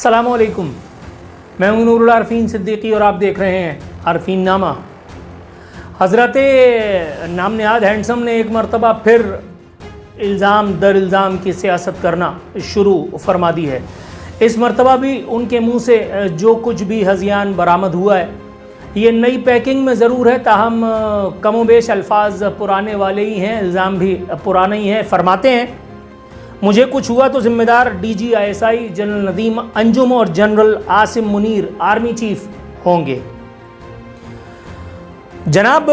अस्सलामुअलैकुम, मैं हूं नूरुल आरफीन सिद्दीकी और आप देख रहे हैं आरफीन नामा। हज़रत नाम नहाद हैंडसम ने एक मरतबा फिर इल्ज़ाम दर इल्ज़ाम की सियासत करना शुरू फरमा दी है। इस मरतबा भी उनके मुंह से जो कुछ भी हज़ियान बरामद हुआ है ये नई पैकिंग में ज़रूर है, ताहम कमोबेश अल्फाज पुराने वाले ही हैं, इल्ज़ाम भी पुराने ही हैं। फरमाते हैं, मुझे कुछ हुआ तो ज़िम्मेदार DGISI जनरल नदीम अंजुम और general Asim Munir army chief होंगे। जनाब,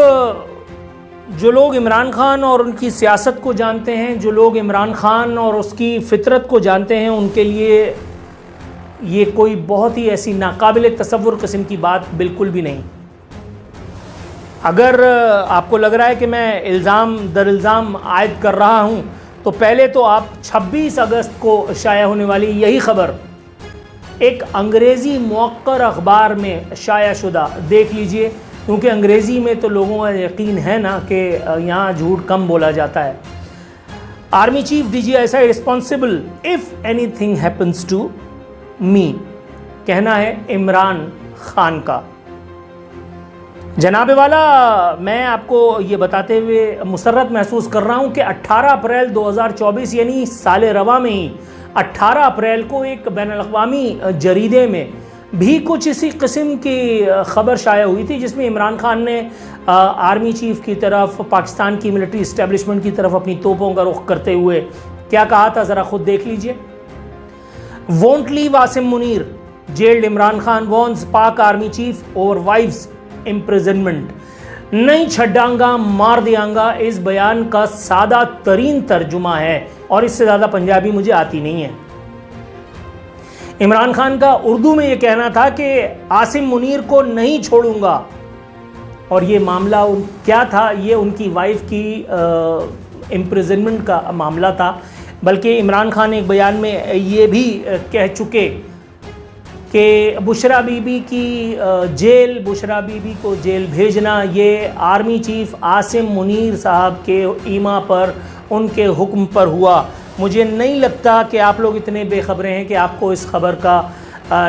जो लोग इमरान खान और उनकी सियासत को जानते हैं, जो लोग इमरान खान और उसकी फितरत को जानते हैं, उनके लिए ये कोई बहुत ही ऐसी नाकाबिल तसव्वुर किस्म की बात बिल्कुल भी नहीं। अगर आपको लग रहा है कि मैं इल्ज़ाम दर इल्ज़ाम आयद कर रहा हूँ तो पहले तो आप 26 अगस्त को शाया होने वाली यही खबर एक अंग्रेज़ी मुअक्कर अखबार में शाया शुदा देख लीजिए, क्योंकि अंग्रेज़ी में तो लोगों का यकीन है ना कि यहाँ झूठ कम बोला जाता है। Army chief DGISI responsible if anything happens to me, कहना है इमरान खान का। जनाब वाला, मैं आपको ये बताते हुए मुसर्रत महसूस कर रहा हूँ कि 18 अप्रैल 2024 यानी साल रवा में ही 18 अप्रैल को एक बैनुल-अक़वामी जरीदे में भी कुछ इसी किस्म की खबर शाया हुई थी, जिसमें इमरान खान ने आर्मी चीफ की तरफ, पाकिस्तान की मिलिट्री इस्टेब्लिशमेंट की तरफ अपनी तोपों का रुख करते हुए क्या कहा था, ज़रा खुद देख लीजिए। Won't leave Asim Munir, jailed Imran Khan vows Pak army chief over wife's imprisonment, नहीं छड्डांगा मार दियांगा इस बयान का सादा तरीन तर्जुमा है, और इससे ज़्यादा पंजाबी मुझे आती नहीं है। इमरान खान का उर्दू में यह कहना था कि आसिम मुनीर को नहीं छोड़ूंगा, और ये मामला क्या था, ये उनकी वाइफ की इम्प्रिजनमेंट का मामला था। बल्कि इमरान खान एक बयान में ये भी कह चुके कि बुशरा बीबी को जेल भेजना ये आर्मी चीफ आसिम मुनीर साहब के ईमा पर, उनके हुक्म पर हुआ। मुझे नहीं लगता कि आप लोग इतने बेखबरे हैं कि आपको इस खबर का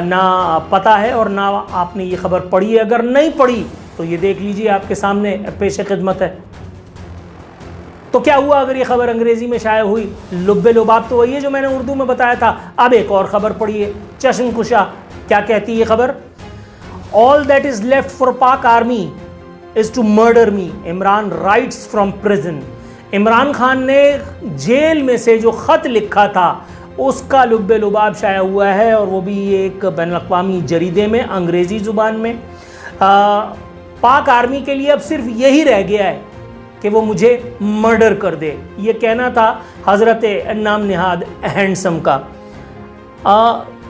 ना पता है और ना आपने ये खबर पढ़ी है। अगर नहीं पढ़ी तो ये देख लीजिए, आपके सामने पेश खिदमत है। तो क्या हुआ अगर ये खबर अंग्रेज़ी में शाया हुई? लुब्बे लुबाब तो वही है जो मैंने उर्दू में बताया था। अब एक और ख़बर पढ़िए, चश्म कुशा। क्या कहती है ये खबर? All that is left for Pak army is to murder me, Imran writes from prison. Imran Khan ने जेल में से जो ख़त लिखा था उसका लुब्बे लुबाब शाया हुआ है, और वो भी एक बैनुल-अक़वामी जरीदे में अंग्रेज़ी ज़ुबान में। पाक आर्मी के लिए अब सिर्फ यही रह गया है कि वो मुझे मर्डर कर दे, ये कहना था हज़रत नाम नहाद हैंडसम का।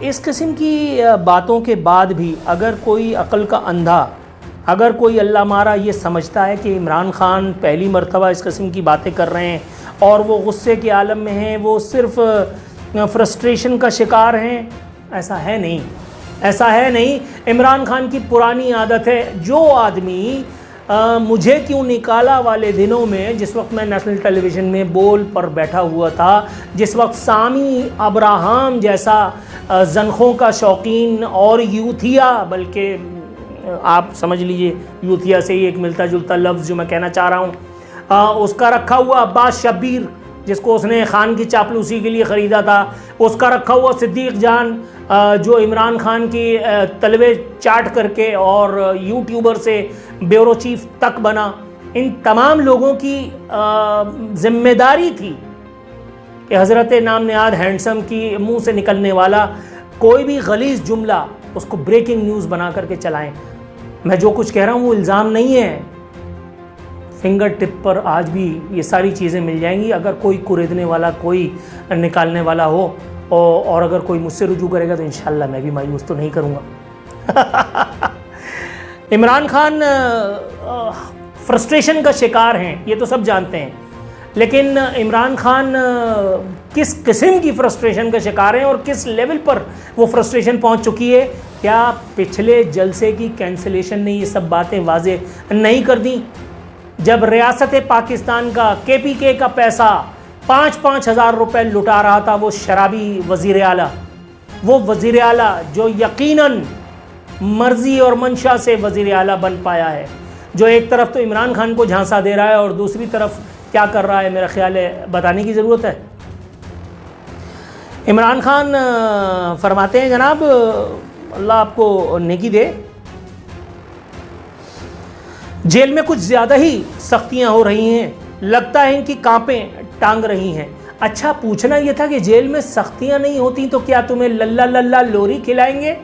इस किस्म की बातों के बाद भी अगर कोई अक़ल का अंधा, अगर कोई अल्लाह मारा ये समझता है कि इमरान खान पहली मरतबा इस किस्म की बातें कर रहे हैं और वो गुस्से के आलम में हैं, वो सिर्फ फ्रस्ट्रेशन का शिकार हैं, ऐसा है नहीं, ऐसा है नहीं। इमरान खान की पुरानी आदत है, जो आदमी मुझे क्यों निकाला वाले दिनों में, जिस वक्त मैं नेशनल टेलीविज़न में बोल पर बैठा हुआ था, जिस वक्त सामी अब्राहम जैसा जनखों का शौकीन और यूथिया, बल्कि आप समझ लीजिए यूथिया से ही एक मिलता जुलता लफ्ज़ जो मैं कहना चाह रहा हूँ, उसका रखा हुआ अब्बास शब्बीर, जिसको उसने खान की चापलूसी के लिए ख़रीदा था, उसका रखा हुआ सिद्दीक जान जो इमरान खान की तलवे चाट करके और यूट्यूबर से ब्यूरो चीफ तक बना। इन तमाम लोगों की जिम्मेदारी थी कि हज़रत नाम नहाद हैंडसम की मुंह से निकलने वाला कोई भी गलीज़ जुमला उसको ब्रेकिंग न्यूज़ बना करके चलाएं। मैं जो कुछ कह रहा हूँ वो इल्ज़ाम नहीं है, फिंगर टिप पर आज भी ये सारी चीज़ें मिल जाएंगी। अगर कोई कुरेदने वाला, कोई निकालने वाला हो और अगर कोई मुझसे रुजू करेगा तो इंशाल्लाह मैं भी मायूस तो नहीं करूँगा। इमरान खान फ्रस्ट्रेशन का शिकार हैं, ये तो सब जानते हैं, लेकिन इमरान खान किस किस्म की फ्रस्ट्रेशन का शिकार हैं और किस लेवल पर वो फ्रस्ट्रेशन पहुंच चुकी है? क्या पिछले जलसे की कैंसिलेशन ने ये सब बातें वाजे नहीं कर दी? जब रियासत पाकिस्तान का KPK का पैसा 5-5 हज़ार रुपये लुटा रहा था वो शराबी वज़ीर आला, वो वज़ीर आला जो यकीनन मर्ज़ी और मंशा से वज़ीर आला बन पाया है, जो एक तरफ तो इमरान खान को झांसा दे रहा है और दूसरी तरफ क्या कर रहा है, मेरा ख्याल है बताने की ज़रूरत है। इमरान खान फरमाते हैं, जनाब अल्लाह आपको नेकी दे, जेल में कुछ ज़्यादा ही सख्तियाँ हो रही हैं, लगता है इनकी कांपें टांग रही हैं। अच्छा, पूछना यह था कि जेल में सख्तियाँ नहीं होती तो क्या तुम्हें लल्ला लल्ला लोरी खिलाएंगे?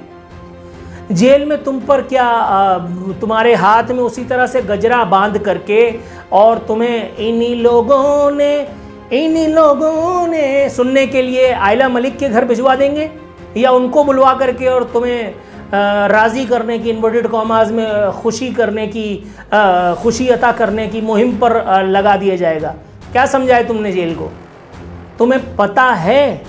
जेल में तुम पर क्या तुम्हारे हाथ में उसी तरह से गजरा बांध करके और तुम्हें इन्हीं लोगों ने सुनने के लिए आयला मलिक के घर भिजवा देंगे, या उनको बुलवा करके और तुम्हें राज़ी करने की, इन्वर्टेड कॉमास में खुशी करने की, खुशी अता करने की मुहिम पर लगा दिया जाएगा? क्या समझा है तुमने जेल को? तुम्हें पता है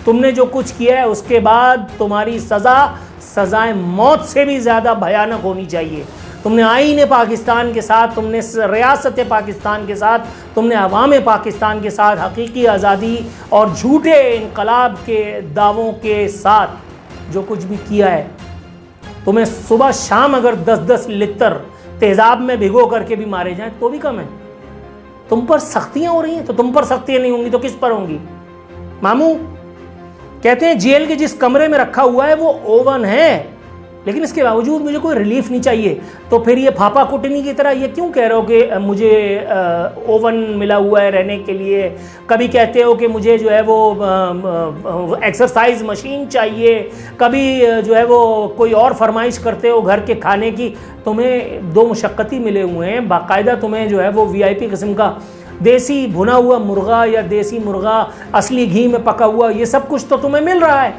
तुमने जो कुछ किया है, उसके बाद तुम्हारी सज़ाएं मौत से भी ज़्यादा भयानक होनी चाहिए। तुमने आईन पाकिस्तान के साथ, तुमने रियासत पाकिस्तान के साथ, तुमने अवाम पाकिस्तान के साथ हकीकी आज़ादी और झूठे इनकलाब के दावों के साथ जो कुछ भी किया है, तुम्हें सुबह शाम अगर 10-10 लिटर तेज़ाब में भिगो करके भी मारे जाएं तो भी कम है। तुम पर सख्तियाँ हो रही हैं, तो तुम पर सख्तियाँ नहीं होंगी तो किस पर होंगी? मामू कहते हैं जेल के जिस कमरे में रखा हुआ है वो ओवन है, लेकिन इसके बावजूद मुझे कोई रिलीफ नहीं चाहिए। तो फिर ये फापा कुटनी की तरह ये क्यों कह रहे हो कि मुझे ओवन मिला हुआ है रहने के लिए? कभी कहते हो कि मुझे जो है वो एक्सरसाइज मशीन चाहिए, कभी जो है वो कोई और फरमाइश करते हो घर के खाने की। तुम्हें दो मुशक्क़ती मिले हुए हैं, बाकायदा तुम्हें जो है वो VIP किस्म का देसी भुना हुआ मुर्गा या देसी मुर्गा असली घी में पका हुआ, ये सब कुछ तो तुम्हें मिल रहा है।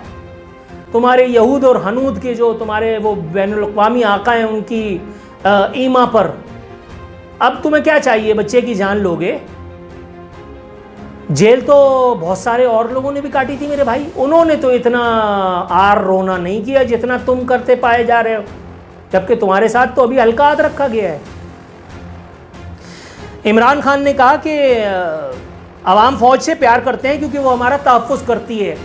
तुम्हारे यहूद और हनूद के जो तुम्हारे वो बैनुल-अक़वामी आका हैं, उनकी ईमा पर अब तुम्हें क्या चाहिए? बच्चे की जान लोगे? जेल तो बहुत सारे और लोगों ने भी काटी थी मेरे भाई, उन्होंने तो इतना आर रोना नहीं किया जितना तुम करते पाए जा रहे हो, जबकि तुम्हारे साथ तो अभी हल्का हाथ रखा गया है। इमरान खान ने कहा कि अवाम फ़ौज से प्यार करते हैं क्योंकि वो हमारा तहफ़्फ़ुज़ करती है।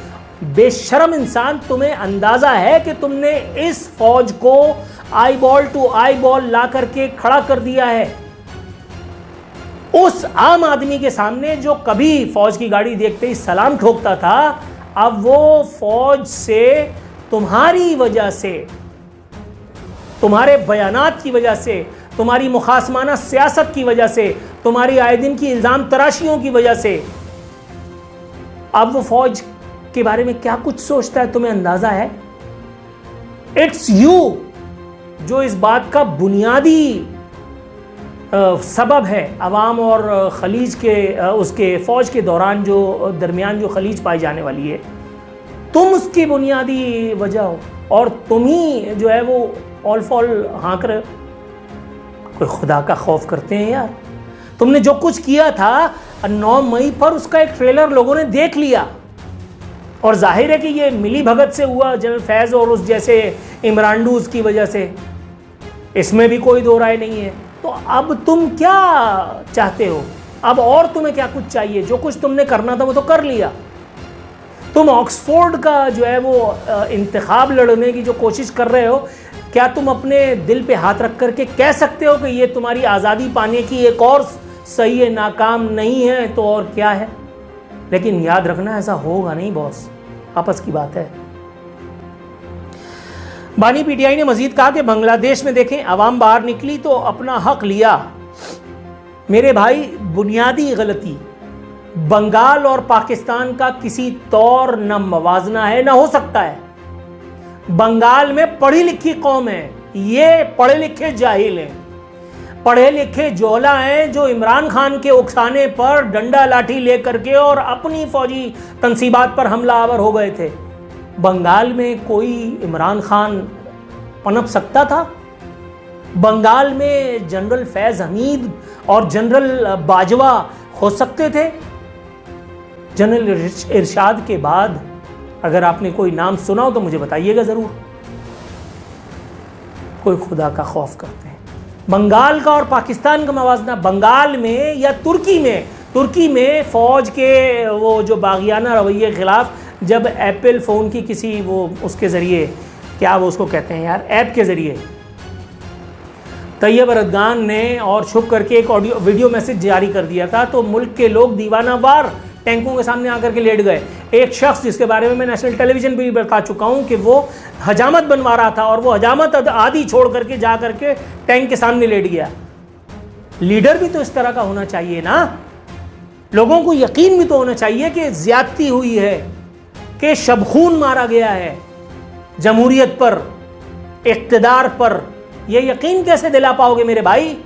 बेशर्म इंसान, तुम्हें अंदाज़ा है कि तुमने इस फ़ौज को eyeball to eyeball ला करके खड़ा कर दिया है उस आम आदमी के सामने जो कभी फ़ौज की गाड़ी देखते ही सलाम ठोकता था। अब वो फ़ौज से तुम्हारी वजह से, तुम्हारे बयानात की वजह से, तुम्हारी मुखासमाना सियासत की वजह से, तुम्हारी आए दिन की इल्ज़ाम तराशियों की वजह से, अब वो फ़ौज के बारे में क्या कुछ सोचता है तुम्हें अंदाज़ा है? इट्स यू जो इस बात का बुनियादी सबब है। अवाम और खलीज के उसके फ़ौज के दौरान जो दरमियान जो खलीज पाई जाने वाली है, तुम उसकी बुनियादी वजह हो और तुम ही जो है वो ऑल फॉल हाँक रहे हो। कोई खुदा का खौफ करते हैं यार? तुमने जो कुछ किया था 9 मई पर उसका एक ट्रेलर लोगों ने देख लिया और जाहिर है कि ये मिली भगत से हुआ, जनरल फैज़ और उस जैसे इमरानडूज की वजह से, इसमें भी कोई दो राय नहीं है। तो अब तुम क्या चाहते हो? अब और तुम्हें क्या कुछ चाहिए? जो कुछ तुमने करना था वो तो कर लिया। तुम ऑक्सफोर्ड का जो है वो इंतखाब लड़ने की जो कोशिश कर रहे हो, क्या तुम अपने दिल पे हाथ रख करके कह सकते हो कि ये तुम्हारी आज़ादी पाने की एक और सही है, नाकाम नहीं है तो और क्या है? लेकिन याद रखना ऐसा होगा नहीं बॉस, आपस की बात है। बानी PTI ने मजीद कहा कि बांग्लादेश में देखें, अवाम बाहर निकली तो अपना हक लिया। मेरे भाई, बुनियादी गलती बंगाल और पाकिस्तान का किसी तौर न मवाजना है, न हो सकता है। बंगाल में पढ़ी लिखी कौम है, ये पढ़े लिखे जाहिल हैं, पढ़े लिखे जोला हैं जो इमरान खान के उकसाने पर डंडा लाठी लेकर के और अपनी फौजी तंसीबात पर हमलावर हो गए थे। बंगाल में कोई इमरान खान पनप सकता था? बंगाल में जनरल फैज़ हमीद और जनरल बाजवा हो सकते थे? जनरल इरशाद के बाद अगर आपने कोई नाम सुना हो तो मुझे बताइएगा ज़रूर। कोई खुदा का खौफ करते हैं। बंगाल का और पाकिस्तान का मवाजना, बंगाल में या तुर्की में फ़ौज के वो जो बागियाना रवैये के ख़िलाफ़ जब एप्पल फ़ोन की किसी वो उसके ज़रिए, क्या वो उसको कहते हैं यार, ऐप के ज़रिए तैयब अरदगान ने और छुप करके एक ऑडियो वीडियो मैसेज जारी कर दिया था, तो मुल्क के लोग दीवानावार टैंकों के सामने आकर के लेट गए। एक शख्स जिसके बारे में मैं नेशनल टेलीविज़न पर भी बता चुका हूँ कि वो हजामत बनवा रहा था और वो हजामत आदि छोड़ करके जा करके टैंक के सामने लेट गया। लीडर भी तो इस तरह का होना चाहिए ना, लोगों को यकीन भी तो होना चाहिए कि ज्यादती हुई है, कि शबखून मारा गया है जमहूरियत पर, इक़्तिदार पर। ये यकीन कैसे दिला पाओगे मेरे भाई?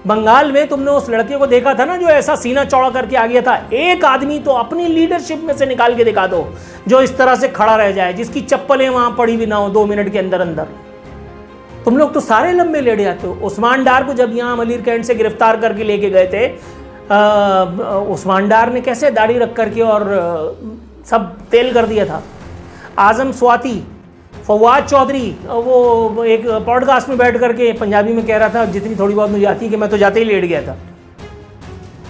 बंगाल में तुमने उस लड़के को देखा था ना जो ऐसा सीना चौड़ा करके आ गया था। एक आदमी तो अपनी लीडरशिप में से निकाल के दिखा दो जो इस तरह से खड़ा रह जाए, जिसकी चप्पलें वहां पड़ी भी ना हो 2 मिनट के अंदर अंदर। तुम लोग तो सारे लंबे लेट जाते हो। उस्मान डार को जब यहाँ अमीर कैंट से गिरफ्तार करके लेके गए थे, उस्मान डार ने कैसे दाढ़ी रख करके और सब तेल कर दिया था। आजम स्वाति, फवाद चौधरी, वो एक पॉडकास्ट में बैठ करके पंजाबी में कह रहा था, जितनी थोड़ी बहुत मुझे आती है कि मैं तो जाते ही लेट गया था।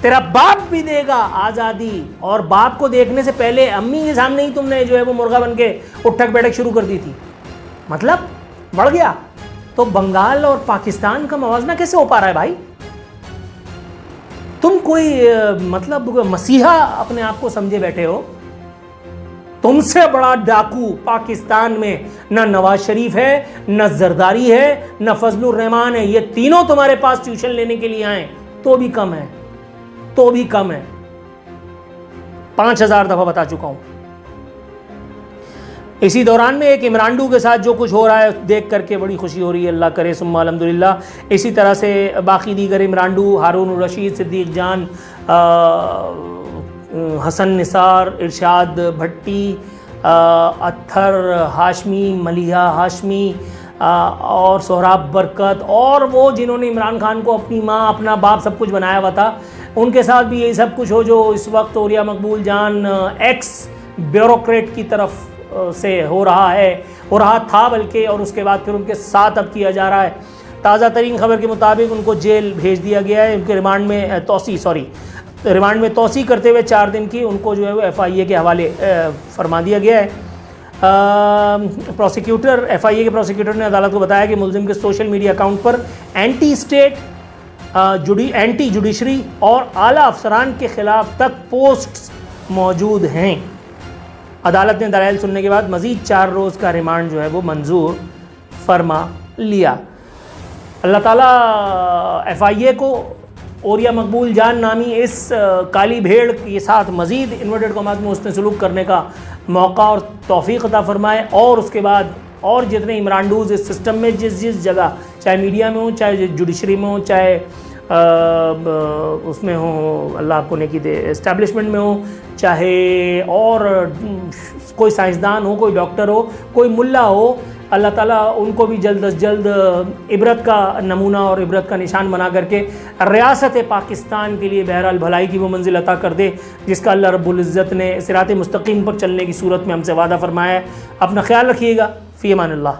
तेरा बाप भी देगा आज़ादी, और बाप को देखने से पहले अम्मी के सामने ही तुमने जो है वो मुर्गा बन के उठक बैठक शुरू कर दी थी। मतलब बढ़ गया। तो बंगाल और पाकिस्तान का मवाजना कैसे हो पा रहा है भाई? तुम कोई मतलब मसीहा अपने आप को समझे बैठे हो। तुमसे बड़ा डाकू पाकिस्तान में न नवाज शरीफ है, न जरदारी है, न फजलुर रहमान है। ये तीनों तुम्हारे पास ट्यूशन लेने के लिए आए तो भी कम है, तो भी कम है। 5000 दफा बता चुका हूं। इसी दौरान में एक इमरानडू के साथ जो कुछ हो रहा है देख करके बड़ी खुशी हो रही है, अल्लाह करे सुम्मा अल्हम्दुलिल्लाह। इसी तरह से बाकी दीगर इमरानडू, हारून रशीद, सिद्दीक जान, हसन निसार, इरशाद भट्टी, अत्थर हाशमी, मलिहा हाशमी और सोहराब बरकत, और वो जिन्होंने इमरान खान को अपनी माँ अपना बाप सब कुछ बनाया हुआ था, उनके साथ भी यही सब कुछ हो जो इस वक्त ओरिया मकबूल जान एक्स ब्यूरोक्रेट की तरफ से हो रहा था बल्कि, और उसके बाद फिर उनके साथ अब किया जा रहा है। ताज़ा तरीन खबर के मुताबिक उनको जेल भेज दिया गया है। उनके रिमांड में तोसी करते हुए 4 दिन की उनको जो है वो FIA के हवाले फरमा दिया गया है। FIA के प्रोसिक्यूटर ने अदालत को बताया कि मुलजिम के सोशल मीडिया अकाउंट पर एंटी स्टेट, एंटी जुडिशरी और आला अफसरान के खिलाफ तक पोस्ट्स मौजूद हैं। अदालत ने दलाइल सुनने के बाद मज़ीद 4 रोज़ का रिमांड जो है वो मंजूर फरमा लिया। अल्लाह ताला FIA को ओरिया मकबूल जान नामी इस काली भेड़ के साथ मज़ीद इन्वर्टेड कॉमास में उसने सलूक करने का मौका और तौफीक अता फरमाए, और उसके बाद और जितने इमरानडूज़ इस सिस्टम में जिस जगह, चाहे मीडिया में हो, चाहे जुडिशरी में हो, चाहे उसमें हो, अल्लाह आपको नेकी दे, एस्टैब्लिशमेंट में हो, चाहे और कोई साइंसदान हो, कोई डॉक्टर हो, कोई मुल्ला हो, अल्लाह ताला उनको भी जल्द अज जल्द इबरत का नमूना और इबरत का निशान बना करके रियासत पाकिस्तान के लिए बहरहाल भलाई की वो मंजिल अता कर दे जिसका अल्लाह रब्बुल इज़्ज़त ने सिरात मुस्तकीम पर चलने की सूरत में हमसे वादा फरमाया है। अपना ख्याल रखिएगा। फ़ी अमानिल्लाह।